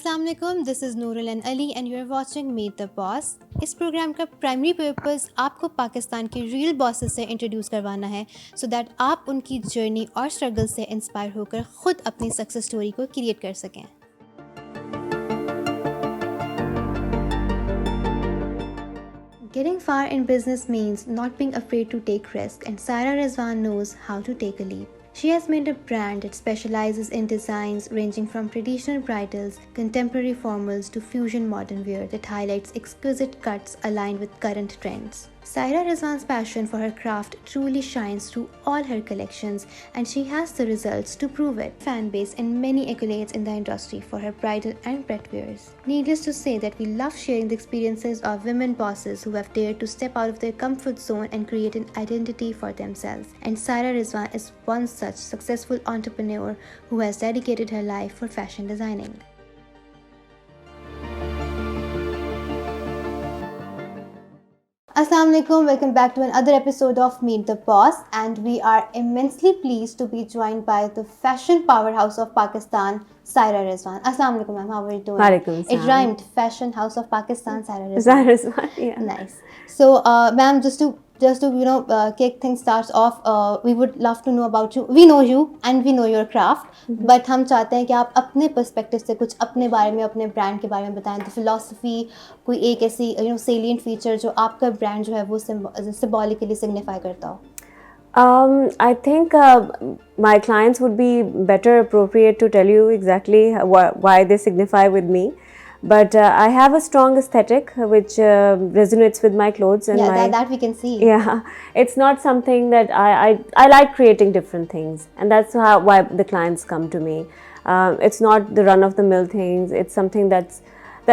अस्सलाम वालेकुम, this is Noorul and Ali and you are watching meet the boss. इस program का प्राइमरी पर्पस आपको पाकिस्तान के रियल बॉसेस से इंट्रोड्यूस करवाना है सो दैट आप उनकी जर्नी और स्ट्रगल से इंस्पायर होकर ख़ुद अपनी सक्सेस स्टोरी को क्रिएट कर सकें। Getting far in business means not being afraid to take risks, and Saira Rizwan knows how to take a leap. She has made a brand that specializes in designs ranging from traditional bridals, contemporary formals to fusion modern wear that highlights exquisite cuts aligned with current trends. Saira Rizwan's passion for her craft truly shines through all her collections, and she has the results to prove it. Fan base and many accolades in the industry for her bridal and pret wears. Needless to say that we love sharing the experiences of women bosses who have dared to step out of their comfort zone and create an identity for themselves. And Saira Rizwan is one such successful entrepreneur who has dedicated her life for fashion designing. Assalamu alaikum, welcome back to another episode of Meet the Boss, and we are immensely pleased to be joined by the fashion powerhouse of Pakistan, Saira Rizwan. Assalamu alaikum, ma'am, how are you doing? Walaikum It salam. rhymed, Fashion House of Pakistan, Saira Rizwan. Saira Rizwan, yeah. Nice. So, ma'am, just to kick things starts off, we would love to know about you. We know you and we know your craft, but हम चाहते हैं कि आप अपने perspective से कुछ अपने बारे में, अपने ब्रांड के बारे में बताएं. द फिलॉसफी, कोई एक ऐसी सेलिएंट फीचर जो आपका ब्रांड जो है वो सिंबॉलिकली सिग्निफाई करता हो. I think my clients would be better appropriate to tell you exactly why they signify with me. But I have a strong aesthetic which resonates with my clothes. And that we can see. Yeah, it's not something that I like creating different things, and that's why the clients come to me. It's not the run-of-the-mill things. It's something that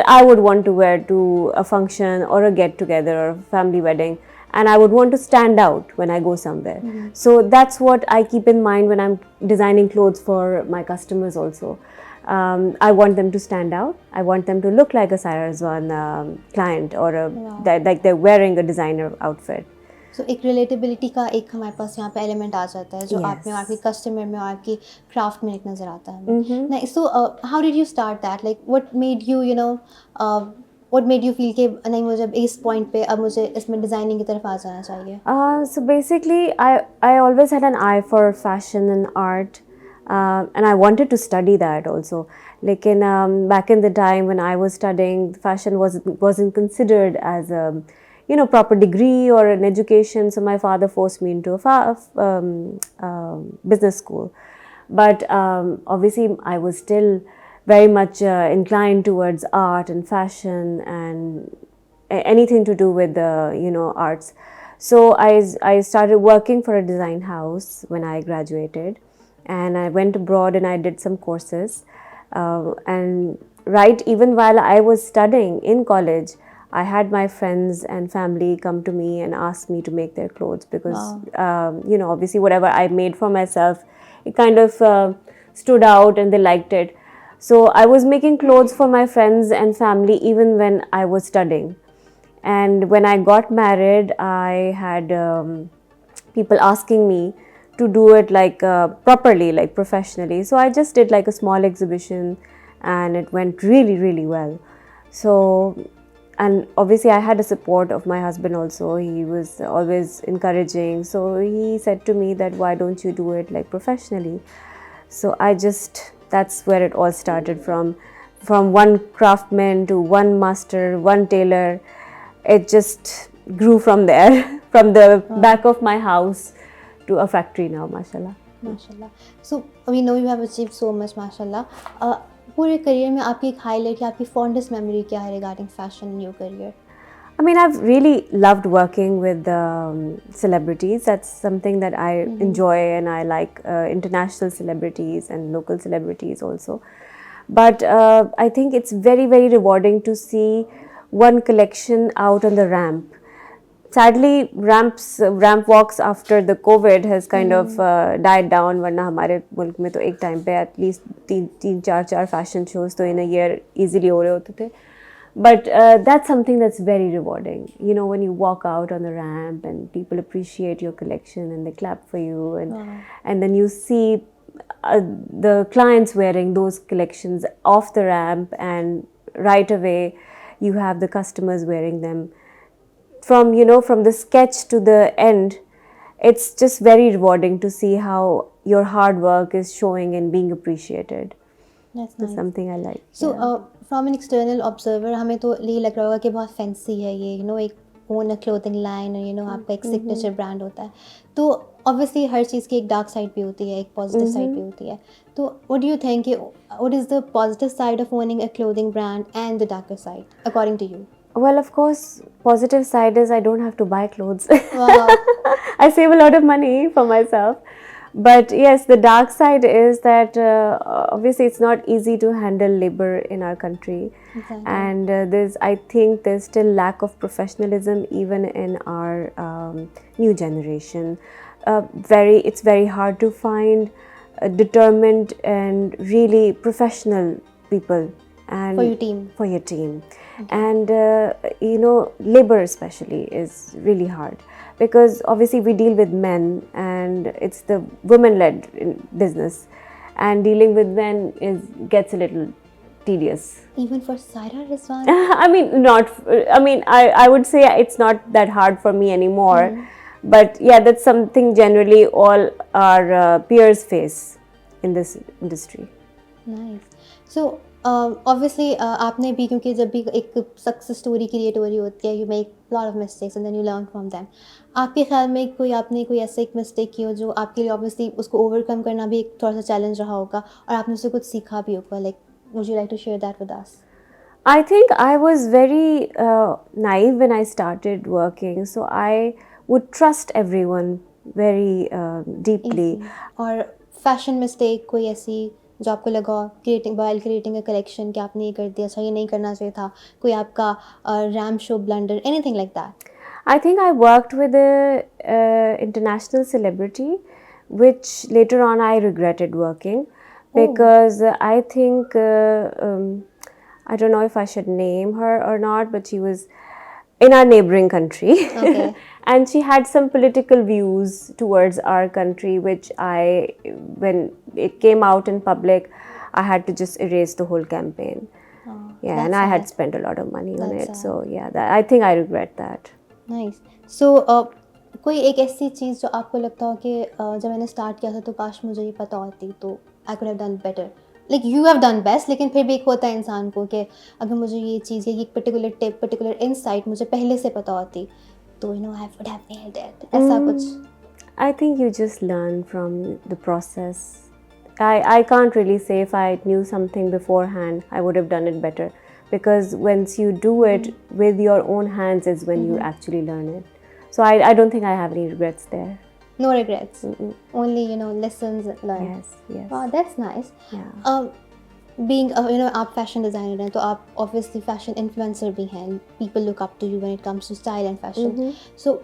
I would want to wear to a function or a get-together or a family wedding, and I would want to stand out when I go somewhere. So that's what I keep in mind when I'm designing clothes for my customers also. I want them to stand out. I want them to look like a Saira Rizwan client or like they're wearing a designer outfit. So एक relatability का एक हमारे पास यहाँ पे element आ जाता है जो आप में और आपके customer में और आपकी craft में एक नज़र आता है. Nice. So how did you start that? Like what made you what made you feel कि नहीं मुझे इस point पे अब मुझे इसमें designing की तरफ आ जाना चाहिए? So basically I always had an eye for fashion and art. And I wanted to study that also. Like back in the time when I was studying, fashion wasn't considered as a proper degree or an education. So my father forced me into a business school. But obviously I was still very much inclined towards art and fashion and anything to do with the arts. So I started working for a design house when I graduated. And I went abroad and I did some courses. And even while I was studying in college, I had my friends and family come to me and ask me to make their clothes because, obviously whatever I made for myself, it kind of stood out and they liked it. So I was making clothes for my friends and family even when I was studying. And when I got married, I had people asking me to do it like properly, like professionally. So I just did like a small exhibition and it went really, really well. So, and obviously I had the support of my husband also. He was always encouraging. So he said to me that why don't you do it like professionally? So that's where it all started from one craftsman to one master, one tailor. It just grew from there, from the back of my house to a factory now, mashallah. Mashallah. So we know you have achieved so much, mashallah. पूरे career में आपकी एक highlight या आपकी fondest memory क्या है regarding fashion in your career? I mean, I've really loved working with celebrities. That's something that I enjoy, and I like international celebrities and local celebrities also. But I think it's very, very rewarding to see one collection out on the ramp. Sadly, ramp walks after the COVID has kind of died down. वरना हमारे मुल्क में तो एक time पे at least तीन चार fashion shows तो in a year easily हो रहे होते थे. But that's something that's very rewarding. You know, when you walk out on the ramp and people appreciate your collection and they clap for you, and then you see the clients wearing those collections off the ramp, and right away you have the customers wearing them. From from the sketch to the end, it's just very rewarding to see how your hard work is showing and being appreciated. That's That's nice. something I like. So, Yeah. from an external observer, हमें तो यही लग रहा होगा कि बहुत fancy है ये, एक own a clothing line, और आपका एक signature brand होता है. तो obviously हर चीज़ की एक dark side भी होती है, एक positive side भी होती है. तो what do you think? What is the positive side of owning a clothing brand and the darker side, according to you? Well, of course, positive side is I don't have to buy clothes. Wow. I save a lot of money for myself. But yes, the dark side is that obviously it's not easy to handle labor in our country. Exactly. And I think there's still lack of professionalism even in our new generation. It's very hard to find determined and really professional people. And For your team. For your team. And labor especially is really hard, because obviously we deal with men and it's the women-led business, and dealing with men gets a little tedious. Even for Saira Rizwan? I would say it's not that hard for me anymore. But yeah, that's something generally all our peers face in this industry. Nice. So, obviously, आपने भी, क्योंकि जब भी एक success story create हो रही होती है, you make lot of mistakes and then you learn from them. आपके ख्याल में आपने कोई ऐसा एक मिस्टेक की हो जो आपके लिए obviously उसको ओवरकम करना भी एक थोड़ा सा चैलेंज रहा होगा, और आपने उससे कुछ सीखा भी होगा? Like, would you like to share that with us? I think I was very naive when I started working, so I would trust everyone very deeply. और फैशन मिस्टेक कोई ऐसी जो आपको लगा while creating a collection कि आपने ये कर दिया, अच्छा ये नहीं करना चाहिए था, कोई आपका ramp show blunder, anything like that? I think I worked with a international celebrity, which later on I regretted working, because I think I don't know if I should name her or not, but she was in our neighboring country. Okay. And she had some political views towards our country, which when it came out in public, I had to just erase the whole campaign. Yeah, and I had spent a lot of money on it. So yeah, I think I regret that. Nice. So, कोई एक ऐसी चीज़ जो आपको लगता हो कि जब मैंने स्टार्ट किया था तो काश मुझे ये पता होती, तो I could have done better. Like you have done best, लेकिन फिर भी एक होता है इंसान को कि अगर मुझे ये चीज़, ये particular tip, particular insight मुझे पहले से पता होती, तो I would have nailed it. ऐसा कुछ? I think you just learn from the process. I can't really say if I knew something beforehand, I would have done it better. Because once you do it with your own hands is when you actually learn it. So I don't think I have any regrets there. No regrets. Only, lessons learned. Yes. Wow, that's nice. Yeah. Being आप fashion designer हैं, तो आप obviously fashion influencer भी हैं. People look up to you when it comes to style and fashion. So,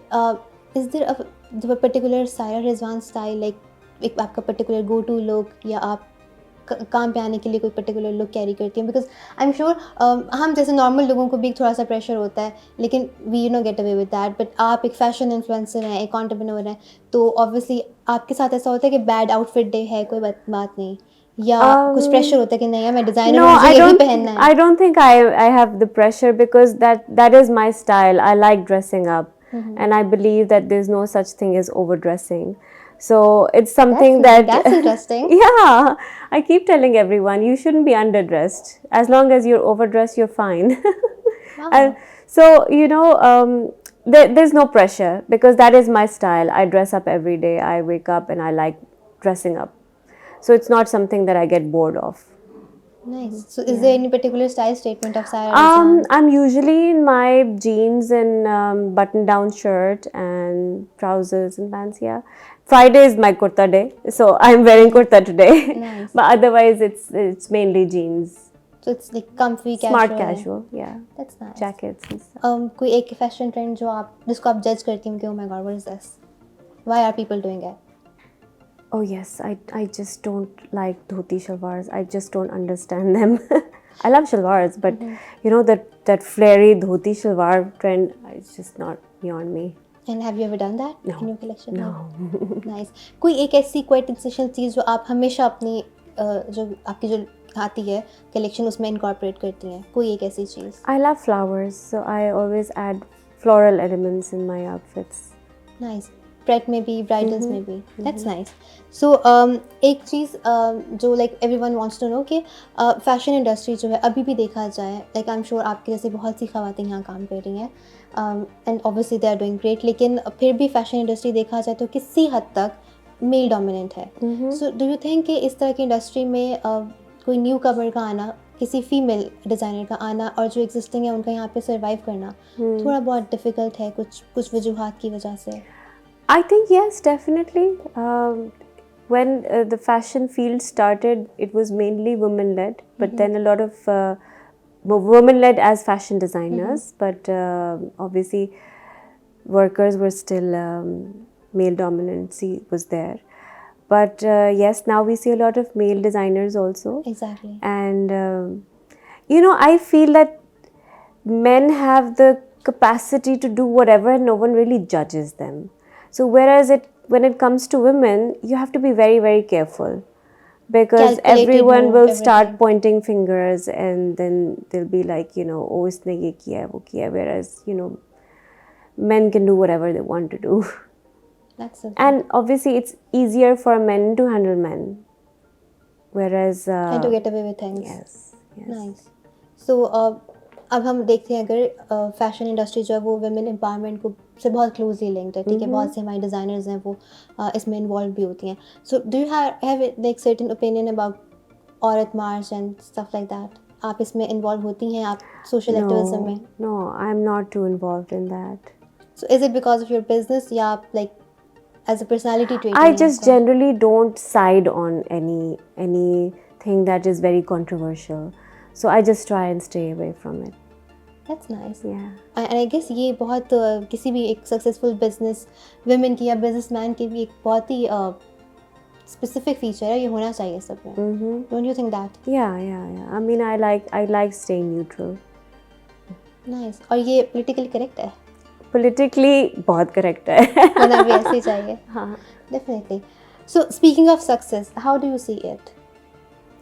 is there a particular Saira Rizwan style, like एक आपका particular go-to look, या आप काम पे आने के लिए कोई पर्टिकुलर लुक कैरी करती हैं? बिकॉज आई एम श्योर हम जैसे नॉर्मल लोगों को भी थोड़ा सा प्रेशर होता है, लेकिन we get away with that. But आप एक फैशन इन्फ्लुएंसर हैं, एक एंटरप्रेन्योर हैं, तो ऑब्वियसली आपके साथ ऐसा होता है कि बैड आउटफिट डे है, कोई बात नहीं, या कुछ प्रेशर होता है कि नहीं मैं डिजाइनर हूं, मुझे यही पहनना है? I don't think I have the pressure, because that is my style. I like dressing up, and I believe that there's no such thing as overdressing. So it's something that's interesting. Yeah, I keep telling everyone you shouldn't be underdressed. As long as you're overdressed, you're fine. Wow. So there's no pressure, because that is my style. I dress up every day. I wake up and I like dressing up. So it's not something that I get bored of. Nice. So is there any particular style statement of Saira Rizwan? I'm usually in my jeans and button-down shirt and trousers and pants. Yeah. Friday is my kurta day, so I'm wearing kurta today. Nice. But otherwise, it's mainly jeans. So it's like comfy, casual. Smart casual, yeah. That's nice. Jackets and stuff. कोई एक fashion trend जिसको आप judge करती हैं कि oh my god, what is this? Why are people doing it? Oh yes, I just don't like dhoti shalwars. I just don't understand them. I love shalwars, but that flary dhoti shalwar trend is just not beyond me. And have you ever done that No. in your collection? No. Nice. कोई एक ऐसी quintessential चीज़ जो आप हमेशा अपनी जो आपकी जो आती है collection उसमें incorporate करती हैं, कोई एक ऐसी चीज़? I love flowers, so I always add floral elements in my outfits. Nice. Pret में भी, bridals में भी. That's nice. So एक चीज़ जो like everyone wants to know कि fashion industry जो है अभी भी देखा जाए, like I'm sure आपके जैसे बहुत सी ख़वातीन यहाँ काम कर रही हैं, and obviously they are doing great, लेकिन फिर भी fashion industry देखा जाए तो किसी हद तक male dominant है. So do you think कि इस तरह की industry में कोई न्यू कमर का आना, किसी फीमेल डिज़ाइनर का आना और जो एग्जिस्टिंग है उनका यहाँ पे सर्वाइव करना थोड़ा बहुत डिफ़िकल्ट है कुछ वजूहात की वजह से? I think yes, definitely. When the fashion field started, it was mainly women-led, but then a lot of women-led as fashion designers, but obviously workers were still male dominancy was there. But yes, now we see a lot of male designers also. Exactly. And I feel that men have the capacity to do whatever and no one really judges them. So whereas when it comes to women, you have to be very, very careful because everyone will start pointing fingers and then they'll be like, oh, isne ye kiya hai, wo kiya hai, whereas, men can do whatever they want to do. That's so And obviously it's easier for men to handle men, whereas and to get away with things. Yes. Nice. So अब हम देखते हैं अगर fashion industry जो है वो women empowerment को से बहुत क्लोजली लिंक्ड है, ठीक है, बहुत से हमारी डिज़ाइनर्स हैं वो इसमें इन्वॉल्व भी होती हैं. So do you have like certain opinion about औरत मार्च एंड स्टफ लाइक दैट? आप इसमें इन्वॉल्व होती हैं, आप सोशल एक्टिविज्म में? No, I'm not too involved in that. So is it because of your business या आप like as a personality trait? I just generally don't side on anything that is very controversial. So I just try and stay away from it. That's nice. Yeah. And I guess ये बहुत किसी भी एक successful business women की या businessman की भी एक बहुत ही स्पेसिफिक फीचर है, ये होना चाहिए सब में. Don't you think that? Yeah. I mean, I like staying neutral. Nice. और ये politically correct है? Politically बहुत correct है. होना भी ऐसे ही चाहिए. हाँ. Definitely. So speaking of success, how do you see it?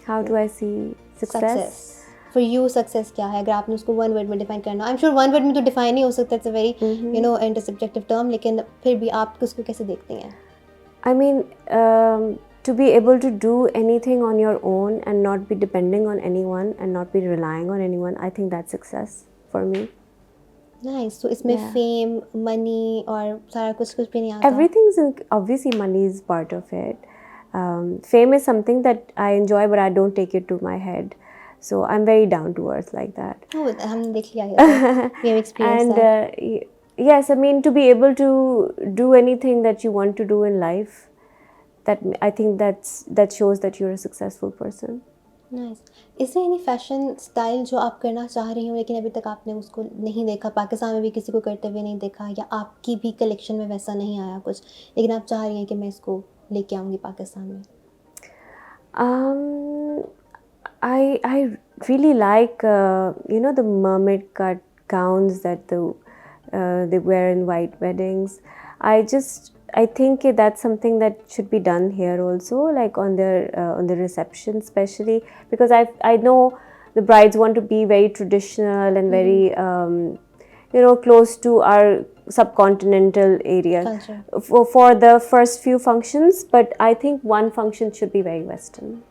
How do I see success? For you, success क्या है? अगर आपने उसको one word में define करना, I'm sure one word में तो define नहीं हो सकता, it's a very intersubjective term, लेकिन फिर भी आप उसको कैसे देखती हैं? I mean, to be able to do anything on your own and not be depending on anyone and not be relying on anyone, I think that's success for me. Nice. So इसमें fame, money और सारा कुछ भी नहीं आता? Everything's obviously money is part of it. Fame is something that I enjoy, but I don't take it to my head. So I'm very down to earth like that. Oh, हमने देख लिया है. We have experienced that. And yes, I mean, to be able to do anything that you want to do in life, I think that shows that you're a successful person. Nice. Is there any fashion style जो आप करना चाह रही हो लेकिन अभी तक आपने उसको नहीं देखा, पाकिस्तान में भी किसी को करते हुए नहीं देखा, या आपकी भी कलेक्शन में वैसा नहीं आया कुछ, लेकिन आप चाह रही हैं कि मैं इसको लेके आऊँगी पाकिस्तान में? I really like the mermaid cut gowns that they wear in white weddings. I think that's something that should be done here also, like on the reception especially, because I know the brides want to be very traditional and very close to our subcontinental area for the first few functions, but I think one function should be very Western.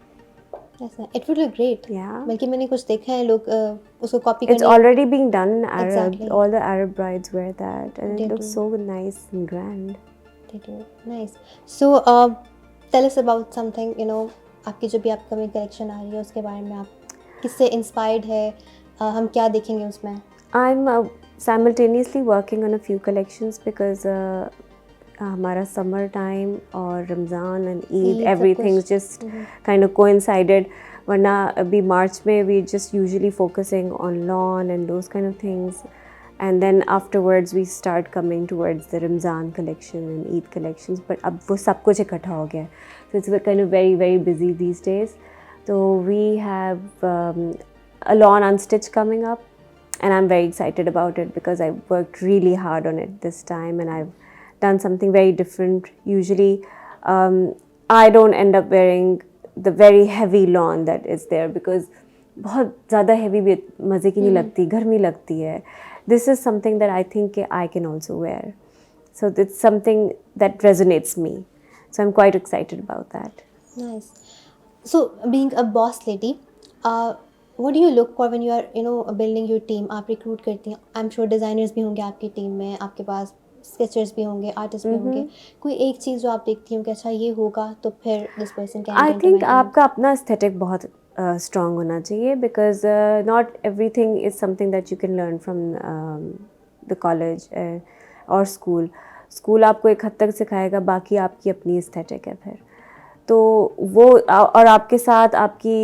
Yes, it would look great. Yeah. बल्कि मैंने कुछ देखा है लोग उसको copy करने. It's already being done in Arab. Exactly. All the Arab brides wear that, and They it looks do. so nice and grand. They do. Nice. So tell us about something. आपकी जो भी upcoming collection आ रही है उसके बारे में, आप किससे inspired है, हम क्या देखेंगे उसमें? I'm simultaneously working on a few collections because हमारा summer time और Ramzan and Eid, everything's just kind of coincided. वरना अभी March में we just usually focusing on lawn and those kind of things, and then afterwards we start coming towards the Ramzan collection and Eid collections. But अब वो सब कुछ इकट्ठा हो गया, so it's kind of very very busy these days. So we have a lawn unstitch coming up, and I'm very excited about it because I worked really hard on it this time, and I've done something very different. Usually, I don't end up wearing the very heavy lawn that is there because बहुत ज़्यादा heavy भी मज़े की नहीं लगती, गर्मी लगती है. This is something that I think I can also wear. So it's something that resonates me. So I'm quite excited about that. Nice. So being a boss lady, what do you look for when you are building your team? आप recruit करती हैं. I'm sure designers भी होंगे आपकी team में, आपके पास sketchers भी होंगे, artists भी होंगे. कोई एक चीज़ जो आप देखती हो कि अच्छा ये होगा तो फिर this person can I enter into think my team. आपका अपना aesthetic बहुत strong होना चाहिए because not everything is something that you can learn from the college or school. School आपको एक हद तक सिखाएगा, बाकी आपकी अपनी aesthetic है फिर. तो वो और आपके साथ आपकी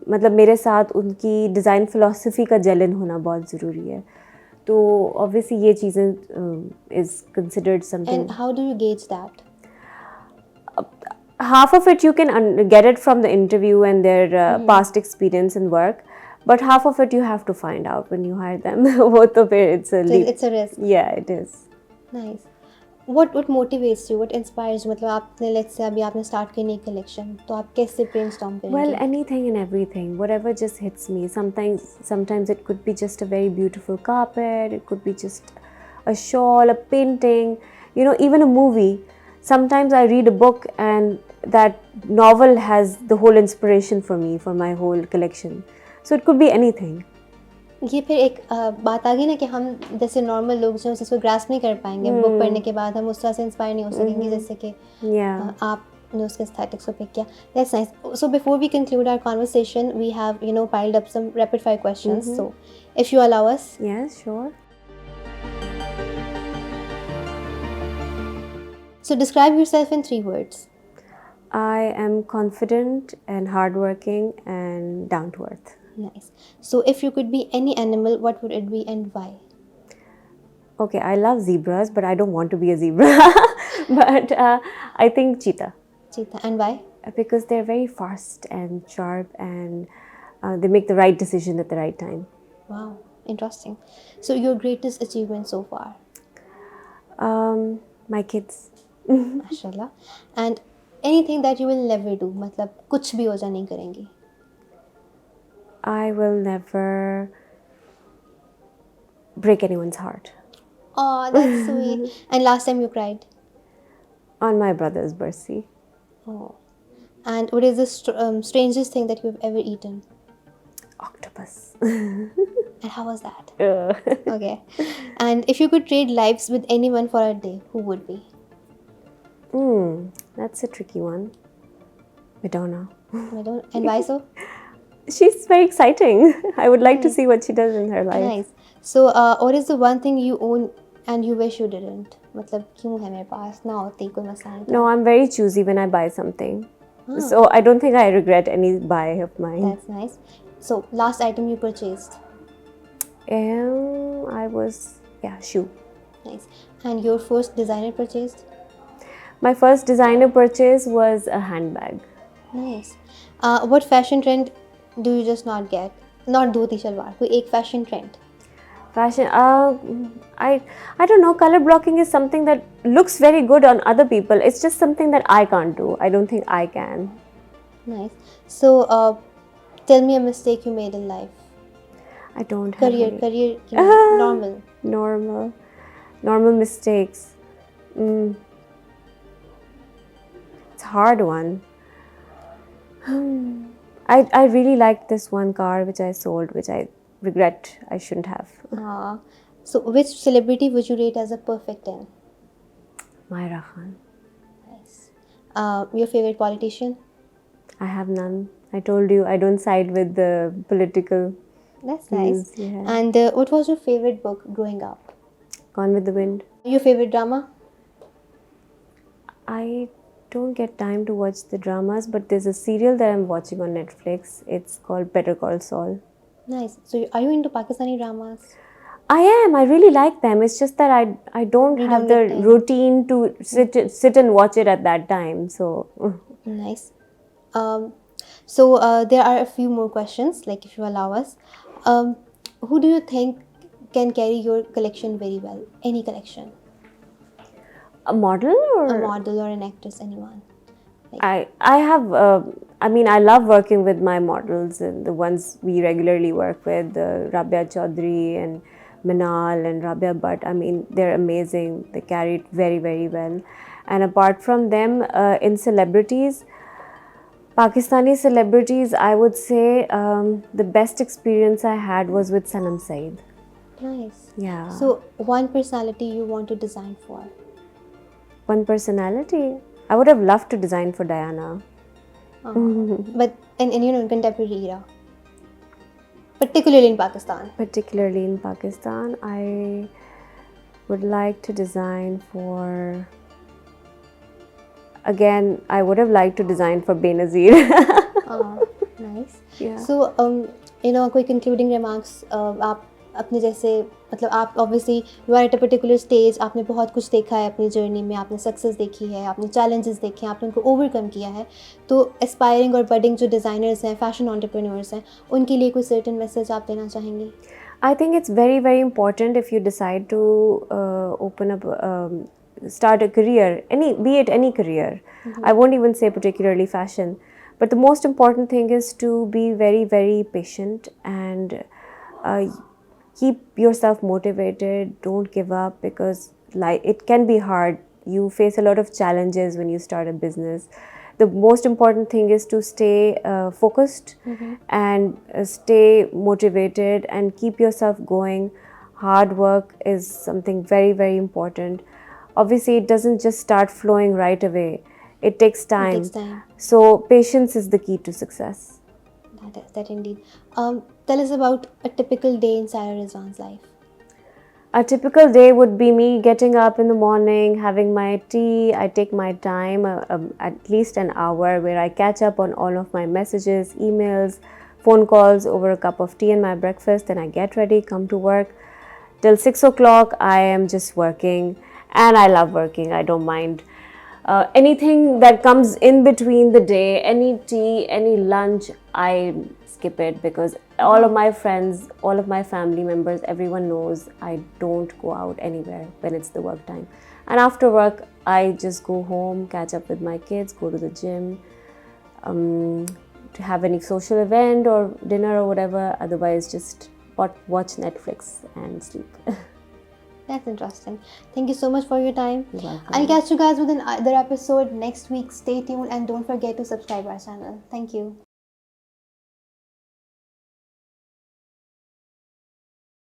मतलब मेरे साथ उनकी डिज़ाइन फ़िलॉसफी का जेलन होना बहुत ज़रूरी है. तो ऑब्वियसली ये चीज़ें is considered something. And how do you gauge that? Half of it you can get it from the interview and their past experience and work, but half of it you have to find out when you hire them. वो तो फिर it's a leap. It's a risk. Yeah, it is. Nice. What motivates you? What inspires you? मतलब आपने let's say अभी आपने start की नई collection, तो आप कैसे brainstorm करेंगे? Well, anything and everything, whatever just hits me. Sometimes it could be just a very beautiful carpet. It could be just a shawl, a painting. Even a movie. Sometimes I read a book and that novel has the whole inspiration for me for my whole collection. So it could be anything. ये फिर एक बात आ गई ना कि हम जैसे normal लोग जो उसको ग्रास्प नहीं कर पाएंगे. बुक पढ़ने के बाद हम उस तरह से इंस्पायर नहीं हो सकेंगे जैसे कि आपने उसके एस्थेटिक्स को पिक किया. That's nice. So before we conclude our conversation, we have piled up some rapid fire questions. So if you allow us. Yes, sure. So describe yourself in 3 words. I am confident and hardworking and down to earth. Nice. So if you could be any animal, what would it be and why? Okay, I love zebras, but I don't want to be a zebra. But I think cheetah. Cheetah. And why? Because they're very fast and sharp and they make the right decision at the right time. Wow, interesting. So your greatest achievement so far? My kids. Mashallah. And anything that you will never do, मतलब कुछ भी हो जा नहीं करेंगी. I will never break anyone's heart. Oh, that's sweet. And last time you cried? On my brother's birthday. Oh. And what is the strangest thing that you've ever eaten? Octopus. And how was that? Okay. And if you could trade lives with anyone for a day, who would be? That's a tricky one. Madonna. And why so? She's very exciting. I would like to see what she does in her life. Nice. So, what is the one thing you own and you wish you didn't? मतलब क्यों है मेरे पास ना होती कोई मसला नहीं. No, I'm very choosy when I buy something. So I don't think I regret any buy of mine. That's nice. So, last item you purchased? Shoe. Nice. And your first designer purchased? My first designer purchase was a handbag. Nice. What fashion trend do you just not get? Not dhoti shalwar. कोई एक fashion trend? Fashion. I don't know. Color blocking is something that looks very good on other people. It's just something that I can't do. I don't think I can. Nice. So, tell me a mistake you made in life. I don't have Career, normal. Normal mistakes. It's a hard one. I really liked this one car which I sold, which I regret I shouldn't have. So, which celebrity would you rate as a perfect 10? Myra Khan. Nice. Your favorite politician? I have none. I told you I don't side with the political. That's nice. Yeah. And what was your favorite book growing up? Gone with the Wind. Your favorite drama? I don't get time to watch the dramas, but there's a serial that I'm watching on Netflix. It's called Better Call Saul. Nice. So, are you into Pakistani dramas? I am. I really like them. It's just that I don't have the routine to sit and watch it at that time. So nice. So there are a few more questions, like if you allow us. who do you think can carry your collection very well? Any collection? A model A or model or an actress, anyone? Like, I have I mean I love working with my models and the ones we regularly work with, Rabia Chaudhary and Minal and Rabia Bhatt. I mean they're amazing. They carry it very very well. And apart from them, in celebrities, Pakistani celebrities, I would say the best experience I had was with Sanam Saeed. nice. Yeah. So, one personality you want to design for? One personality. I would have loved to design for Diana. But in contemporary era, particularly in Pakistan. Particularly in Pakistan, I would like to design for. Again, I would have liked to design for Benazir. Nice. Yeah. So, कोई concluding remarks? आप अपने जैसे मतलब आप obviously you are at a particular stage, आपने बहुत कुछ देखा है अपनी जर्नी में, आपने सक्सेस देखी है, आपने challenges देखे हैं, आपने उनको ओवरकम किया है. तो एस्पायरिंग और बडिंग जो डिज़ाइनर्स हैं, फैशन एंटरप्रेन्योर्स हैं, उनके लिए कोई सर्टेन मैसेज आप देना चाहेंगे? I think it's very, very important if you decide to open up, start a career, be it any career. I won't even say particularly fashion, but the most important thing is to be very, very patient and keep yourself motivated. Don't give up because it can be hard. You face a lot of challenges when you start a business. The most important thing is to stay focused and stay motivated and keep yourself going. Hard work is something very, very important. Obviously, it doesn't just start flowing right away. It takes time. It takes time. So, patience is the key to success. That indeed. Tell us about a typical day in Saira Rizwan's life. A typical day would be me getting up in the morning, having my tea. I take my time, at least an hour, where I catch up on all of my messages, emails, phone calls over a cup of tea and my breakfast. Then I get ready, come to work. Till 6 o'clock, I am just working. And I love working, I don't mind. Anything that comes in between the day, any tea, any lunch, I skip it because all of my friends, all of my family members, everyone knows I don't go out anywhere when it's the work time. And after work, I just go home, catch up with my kids, go to the gym, to have any social event or dinner or whatever. Otherwise, just watch Netflix and sleep. That's interesting. Thank you so much for your time. You're welcome. I'll catch you guys with another episode next week. Stay tuned and don't forget to subscribe our channel. Thank you.